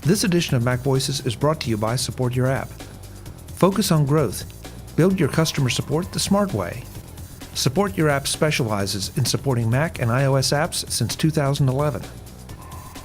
This edition of MacVoices is brought to you by SupportYourApp. Focus on growth. Build your customer support the smart way. SupportYourApp specializes in supporting Mac and iOS apps since 2011.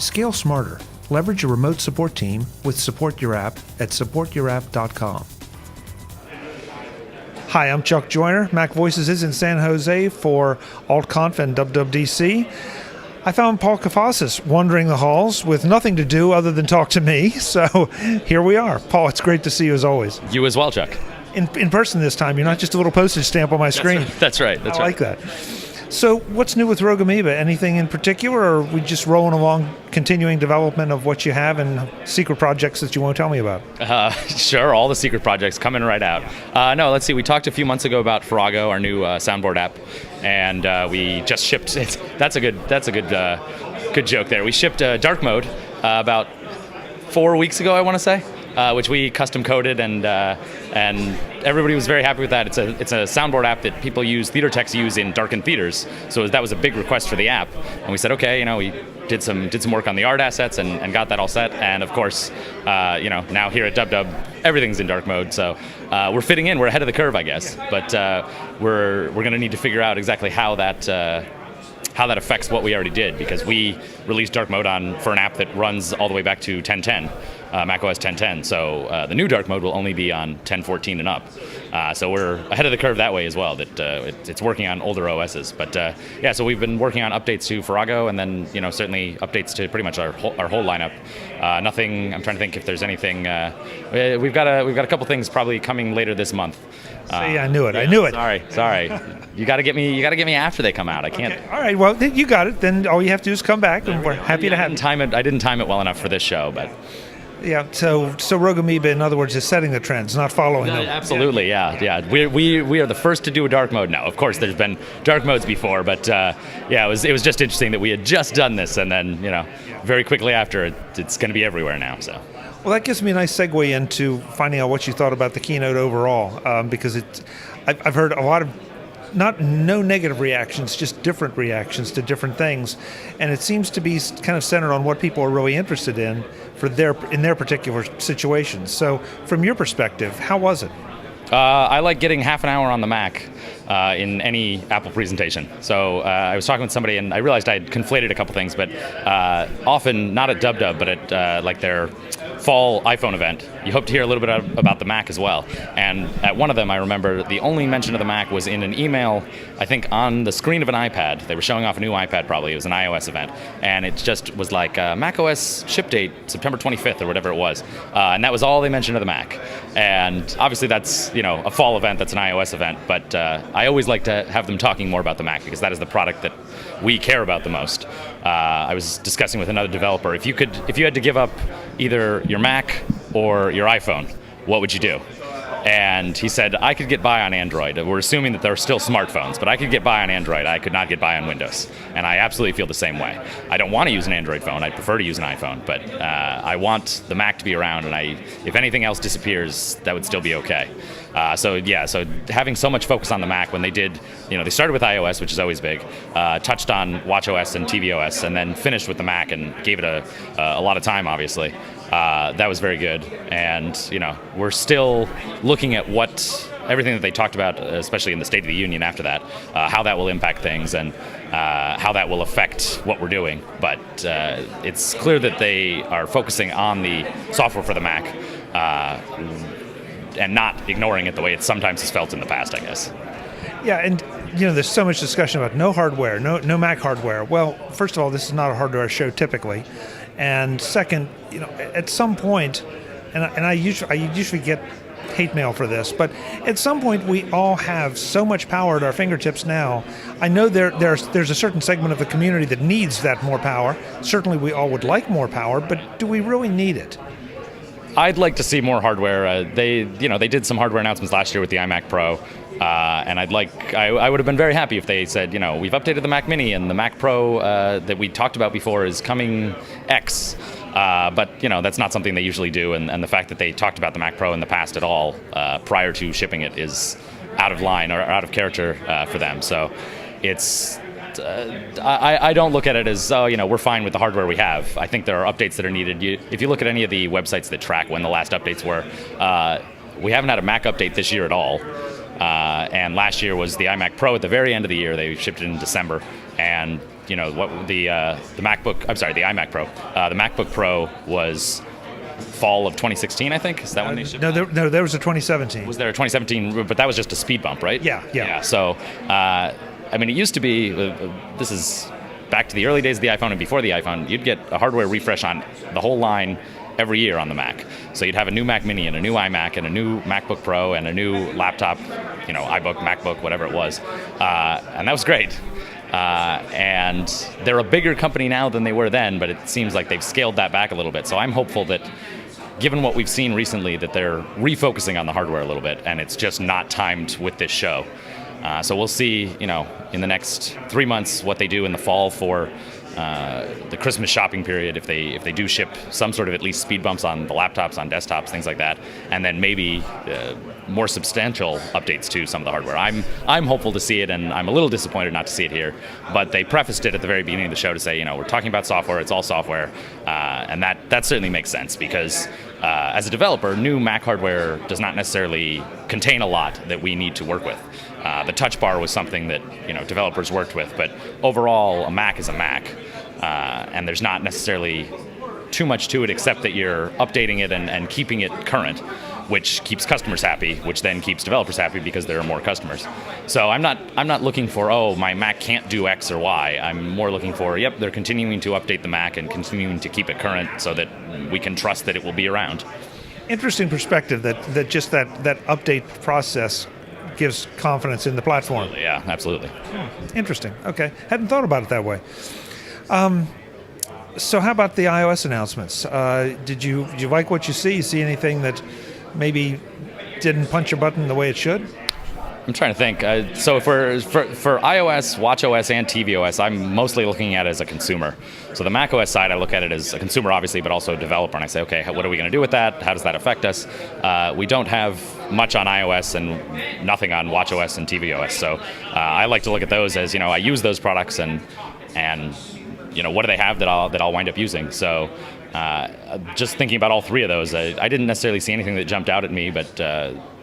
Scale smarter. Leverage a remote support team with SupportYourApp at SupportYourApp.com. Hi, I'm Chuck Joyner. MacVoices is in San Jose for AltConf and WWDC. I found Paul Kafasis wandering the halls with nothing to do other than talk to me, so here we are. Paul, it's great to see you as always. You as well, Chuck. In person this time, you're not just a little postage stamp on my screen. That's right. I like that. So what's new with Rogue Amoeba? Anything in particular, or are we just rolling along, continuing development of what you have and secret projects that you won't tell me about? Sure, all the secret projects coming right out. No, let's see. We talked a few months ago about Farrago, our new soundboard app, and we just shipped it. That's a good joke there. We shipped dark mode about 4 weeks ago, I want to say. Which we custom coded, and everybody was very happy with that. It's a soundboard app that people use, theater techs use in darkened theaters. So that was a big request for the app, and we said, okay, we did some work on the art assets and got that all set. And of course, now here at DubDub, everything's in dark mode. So we're fitting in. We're ahead of the curve, I guess. But we're going to need to figure out exactly how that affects what we already did, because we released dark mode for an app that runs all the way back to 1010. macOS 1010, so the new dark mode will only be on 1014 and up. So we're ahead of the curve that way as well, that it's working on older OSs. But so we've been working on updates to Farrago, and then certainly updates to pretty much our whole lineup. Nothing, I'm trying to think if there's anything, we've got a couple things probably coming later this month. See, I knew it. Sorry. You got to get me after they come out. I can't. Okay. All right, well, you got it. Then all you have to do is come back, and we're happy to have it. I didn't time it well enough for this show, but... Yeah, so Rogue Amoeba, in other words, is setting the trends, not following them. Absolutely, yeah. We are the first to do a dark mode now. Of course, there's been dark modes before, but it was just interesting that we had just done this, and then very quickly after, it's going to be everywhere now. So. Well, that gives me a nice segue into finding out what you thought about the keynote overall, because I've heard a lot of no negative reactions, just different reactions to different things, and it seems to be kind of centered on what people are really interested in in their particular situations. So, from your perspective, how was it? I like getting half an hour on the Mac in any Apple presentation. So I was talking with somebody, and I realized I had conflated a couple things, but often, not at DubDub, but at like their fall iPhone event, you hope to hear a little bit about the Mac as well. And at one of them, I remember the only mention of the Mac was in an email, I think on the screen of an iPad. They were showing off a new iPad probably. It was an iOS event. And it just was like macOS ship date, September 25th or whatever it was. And that was all they mentioned of the Mac. And obviously that's, a fall event, that's an iOS event. But I always like to have them talking more about the Mac, because that is the product that we care about the most. I was discussing with another developer, if you had to give up either your Mac or your iPhone, what would you do? And he said, I could get by on Android. We're assuming that there are still smartphones, but I could get by on Android. I could not get by on Windows. And I absolutely feel the same way. I don't want to use an Android phone. I prefer to use an iPhone, but I want the Mac to be around, and if anything else disappears, that would still be okay. So having so much focus on the Mac when they did, they started with iOS, which is always big, touched on watchOS and tvOS, and then finished with the Mac and gave it a lot of time, obviously. That was very good. And, we're still looking at everything that they talked about, especially in the State of the Union after that, how that will impact things and how that will affect what we're doing. But it's clear that they are focusing on the software for the Mac, and not ignoring it the way it sometimes is felt in the past, I guess. Yeah, and there's so much discussion about no hardware, no Mac hardware. Well, first of all, this is not a hardware show typically, and second, at some point, and I usually get hate mail for this, but at some point we all have so much power at our fingertips now. I know there's a certain segment of the community that needs that more power. Certainly, we all would like more power, but do we really need it? I'd like to see more hardware. They did some hardware announcements last year with the iMac Pro, and I would have been very happy if they said, we've updated the Mac Mini and the Mac Pro that we talked about before is coming X. But that's not something they usually do, and the fact that they talked about the Mac Pro in the past at all prior to shipping it is out of line or out of character for them. So it's I don't look at it as, we're fine with the hardware we have. I think there are updates that are needed. If you look at any of the websites that track when the last updates were, we haven't had a Mac update this year at all. And last year was the iMac Pro at the very end of the year. They shipped it in December. And, what the iMac Pro. The MacBook Pro was fall of 2016, I think. Is that when they shipped? No, there was a 2017. Was there a 2017? But that was just a speed bump, right? Yeah. So, it used to be, this is back to the early days of the iPhone and before the iPhone, you'd get a hardware refresh on the whole line every year on the Mac. So you'd have a new Mac Mini and a new iMac and a new MacBook Pro and a new laptop, iBook, MacBook, whatever it was. And that was great. And they're a bigger company now than they were then, but it seems like they've scaled that back a little bit. So I'm hopeful that, given what we've seen recently, that they're refocusing on the hardware a little bit, and it's just not timed with this show. So we'll see, in the next 3 months what they do in the fall for the Christmas shopping period, if they do ship some sort of at least speed bumps on the laptops, on desktops, things like that, and then maybe more substantial updates to some of the hardware. I'm hopeful to see it, and I'm a little disappointed not to see it here. But they prefaced it at the very beginning of the show to say, we're talking about software, it's all software, and that certainly makes sense because as a developer, new Mac hardware does not necessarily contain a lot that we need to work with. The touch bar was something that developers worked with, but overall, a Mac is a Mac, and there's not necessarily too much to it except that you're updating it and keeping it current, which keeps customers happy, which then keeps developers happy because there are more customers. So I'm not looking for, my Mac can't do X or Y. I'm more looking for, they're continuing to update the Mac and continuing to keep it current so that we can trust that it will be around. Interesting perspective that just that update process gives confidence in the platform. Absolutely, yeah, absolutely. Interesting. Okay. Hadn't thought about it that way. So how about the iOS announcements? Did you like what you see? You see anything that maybe didn't punch your button the way it should? I'm trying to think. So for iOS, watchOS, and tvOS, I'm mostly looking at it as a consumer. So the macOS side, I look at it as a consumer, obviously, but also a developer. And I say, okay, what are we going to do with that? How does that affect us? We don't have much on iOS and nothing on watchOS and tvOS. So I like to look at those as, I use those products and what do they have that I'll wind up using? So just thinking about all three of those, I didn't necessarily see anything that jumped out at me, but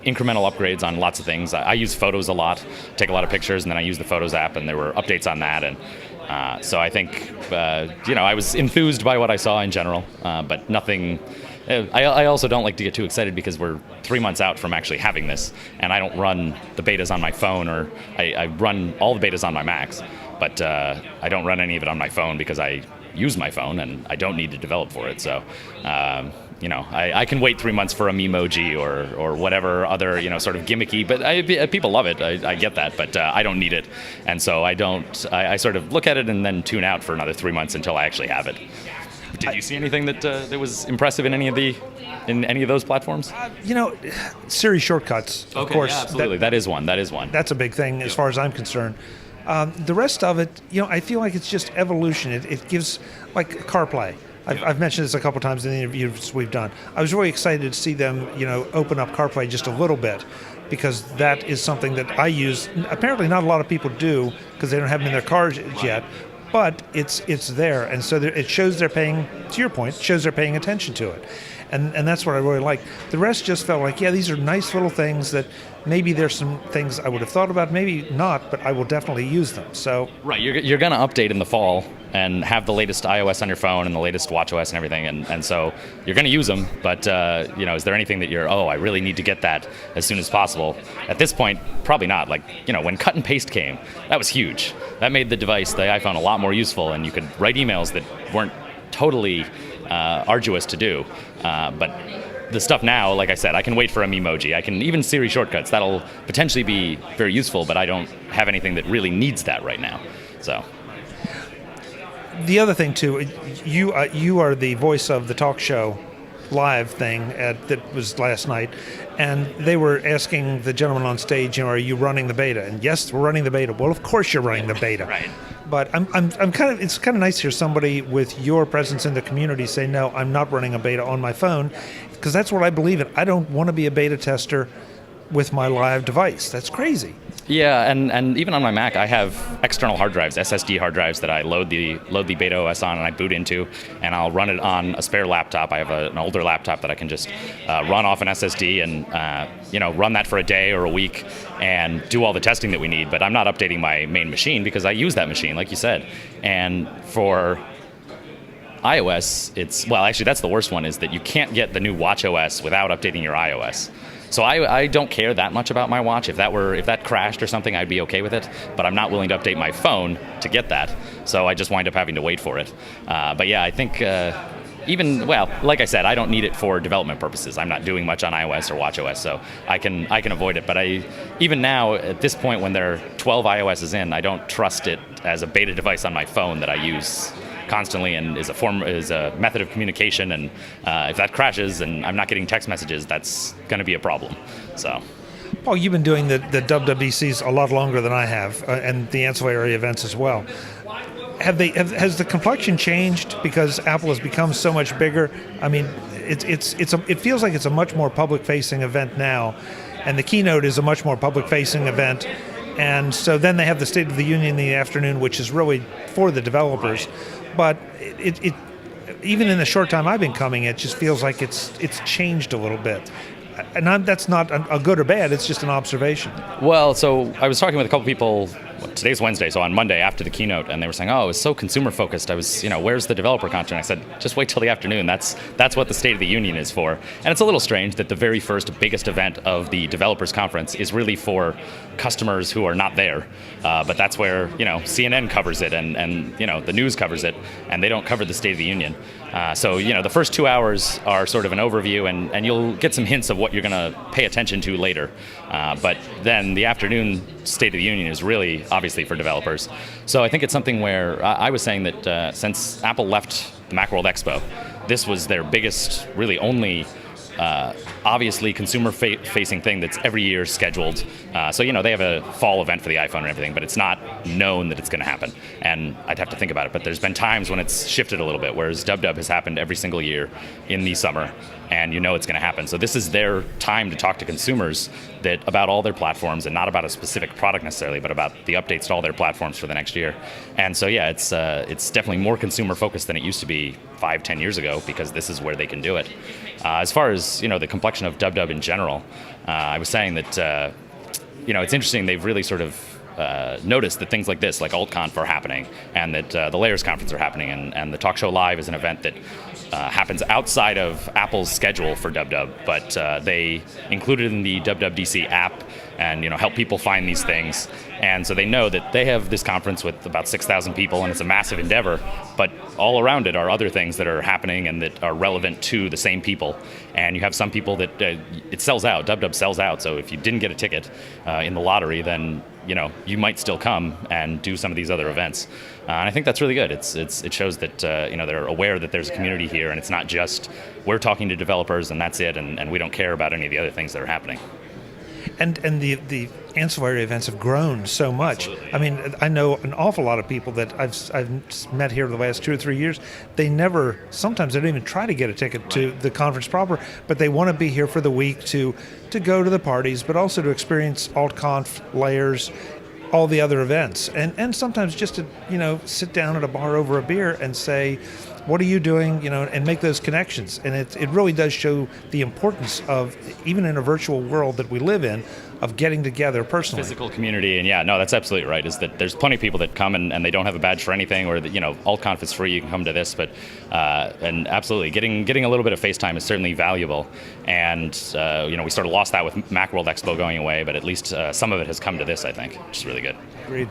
incremental upgrades on lots of things. I use Photos a lot, take a lot of pictures, and then I use the Photos app, and there were updates on that. And so I think, I was enthused by what I saw in general, but nothing. I also don't like to get too excited because we're 3 months out from actually having this, and I don't run the betas on my phone, or I run all the betas on my Macs, but I don't run any of it on my phone because I use my phone and I don't need to develop for it. So, I can wait 3 months for a Memoji or whatever other, sort of gimmicky, but people love it. I get that, but I don't need it. And so I sort of look at it and then tune out for another 3 months until I actually have it. Did you see anything that was impressive in any of those platforms? Siri Shortcuts, of course. Yeah, absolutely. That is one. That's a big thing as far as I'm concerned. The rest of it, I feel like it's just evolution. It gives, like CarPlay. I've mentioned this a couple times in the interviews we've done. I was really excited to see them, open up CarPlay just a little bit, because that is something that I use. Apparently not a lot of people do because they don't have them in their cars yet, but it's there. And so it shows they're paying, to your point, shows they're paying attention to it. And that's what I really like. The rest just felt like, these are nice little things that maybe there's some things I would have thought about, maybe not, but I will definitely use them. So right, you're going to update in the fall and have the latest iOS on your phone and the latest watchOS and everything, and so you're going to use them. But is there anything that I really need to get that as soon as possible? At this point, probably not. Like when cut and paste came, that was huge. That made the iPhone, a lot more useful, and you could write emails that weren't totally arduous to do. But the stuff now, like I said, I can wait for a Memoji. I can even Siri Shortcuts. That'll potentially be very useful, but I don't have anything that really needs that right now. So. The other thing too, you are the voice of the talk show live thing that was last night, and they were asking the gentleman on stage, are you running the beta? And yes, we're running the beta. Well, of course you're running the beta. Right. But it's kind of nice to hear somebody with your presence in the community say, no, I'm not running a beta on my phone, because that's what I believe in. I don't want to be a beta tester with my live device. That's crazy. Yeah, and even on my Mac, I have external hard drives, SSD hard drives that I load the beta OS on and I boot into, and I'll run it on a spare laptop. I have an older laptop that I can just run off an SSD and run that for a day or a week and do all the testing that we need. But I'm not updating my main machine because I use that machine, like you said. And for iOS, actually that's the worst one, is that you can't get the new watchOS without updating your iOS. So I don't care that much about my watch. If that crashed or something, I'd be okay with it. But I'm not willing to update my phone to get that. So I just wind up having to wait for it. But yeah, I think like I said, I don't need it for development purposes. I'm not doing much on iOS or watchOS, so I can avoid it. But even now, at this point, when there are 12 iOSs in, I don't trust it as a beta device on my phone that I use constantly and is a method of communication, and if that crashes and I'm not getting text messages, that's going to be a problem. So, Paul, you've been doing the WWDCs a lot longer than I have, and the ancillary events as well. Has the complexion changed because Apple has become so much bigger? I mean, it feels like it's a much more public-facing event now, and the keynote is a much more public-facing event. And so then they have the State of the Union in the afternoon, which is really for the developers. But it even in the short time I've been coming, it just feels like it's changed a little bit. And that's not a good or bad, it's just an observation. Well, so I was talking with a couple people, today's Wednesday, so on Monday after the keynote, and they were saying, oh, it was so consumer focused. I was, where's the developer content? I said, just wait till the afternoon. That's what the State of the Union is for. And it's a little strange that the very first biggest event of the developers conference is really for customers who are not there. But that's where, CNN covers it and the news covers it, and they don't cover the State of the Union. So the first 2 hours are sort of an overview, and you'll get some hints of what you're going to pay attention to later. But then the afternoon State of the Union is really obviously for developers. So I think it's something where I was saying that since Apple left the Macworld Expo, this was their biggest, really only obviously consumer-facing thing that's every year scheduled. So they have a fall event for the iPhone and everything, but it's not known that it's going to happen. And I'd have to think about it. But there's been times when it's shifted a little bit, whereas WW has happened every single year in the summer, and it's going to happen. So this is their time to talk to consumers about all their platforms, and not about a specific product necessarily, but about the updates to all their platforms for the next year. And so yeah, it's definitely more consumer-focused than it used to be 5-10 years ago, because this is where they can do it. As far as the complexion of WW in general, I was saying that it's interesting. They've really sort of noticed that things like this, like AltConf, are happening, and that the Layers conference are happening, and the Talk Show Live is an event that happens outside of Apple's schedule for WW, but they include it in the WWDC app and help people find these things. And so they know that they have this conference with about 6,000 people, and it's a massive endeavor, but all around it are other things that are happening and that are relevant to the same people. And you have some people that it sells out, WW sells out, so if you didn't get a ticket in the lottery, then you might still come and do some of these other events. And I think that's really good. It shows that they're aware that there's a community here, and it's not just we're talking to developers and that's it, and we don't care about any of the other things that are happening. And the ancillary events have grown so much. Absolutely. I mean, I know an awful lot of people that I've met here the last 2 or 3 years. Sometimes they don't even try to get a ticket to the conference proper, but they want to be here for the week to go to the parties, but also to experience AltConf, Layers, all the other events, and sometimes just to sit down at a bar over a beer and say, what are you doing, and make those connections. And it really does show the importance of, even in a virtual world that we live in, of getting together personally. Physical community, and yeah, no, that's absolutely right, is that there's plenty of people that come and they don't have a badge for anything, or that, AltConf is free, you can come to this, but, and absolutely, getting a little bit of face time is certainly valuable. And, we sort of lost that with Macworld Expo going away, but at least some of it has come to this, I think, which is really good. Agreed.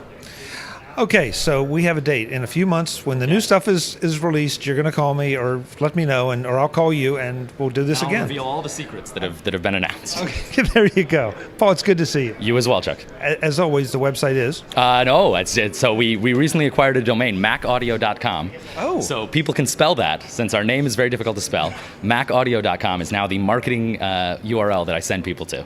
Okay, so we have a date. In a few months, when the new stuff is released, you're going to call me or let me know, or I'll call you, and we'll do this again. I'll reveal all the secrets that have been announced. Okay, there you go. Paul, it's good to see you. You as well, Chuck. As always, the website is? No, so we recently acquired a domain, macaudio.com. Oh. So people can spell that, since our name is very difficult to spell. Macaudio.com is now the marketing URL that I send people to.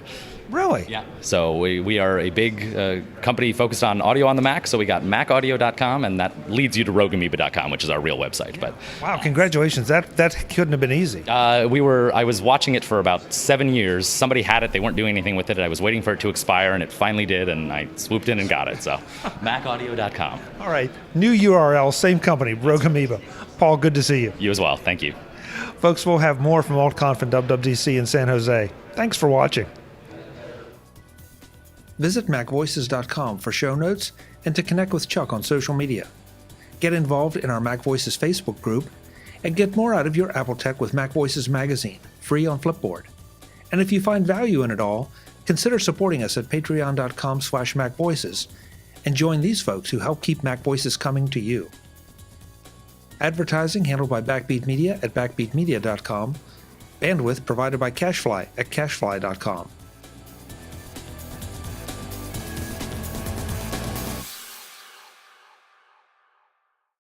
Really? Yeah. So we are a big company focused on audio on the Mac. So we got macaudio.com, and that leads you to rogueamoeba.com, which is our real website. But wow, congratulations! That couldn't have been easy. I was watching it for about 7 years. Somebody had it. They weren't doing anything with it. I was waiting for it to expire, and it finally did, and I swooped in and got it. So macaudio.com. All right. New URL, same company, Rogue Amoeba. Paul, good to see you. You as well. Thank you. Folks, we'll have more from AltConf and WWDC in San Jose. Thanks for watching. Visit MacVoices.com for show notes and to connect with Chuck on social media. Get involved in our MacVoices Facebook group and get more out of your Apple tech with MacVoices magazine, free on Flipboard. And if you find value in it all, consider supporting us at patreon.com/MacVoices and join these folks who help keep MacVoices coming to you. Advertising handled by Backbeat Media at backbeatmedia.com. Bandwidth provided by CacheFly at cachefly.com.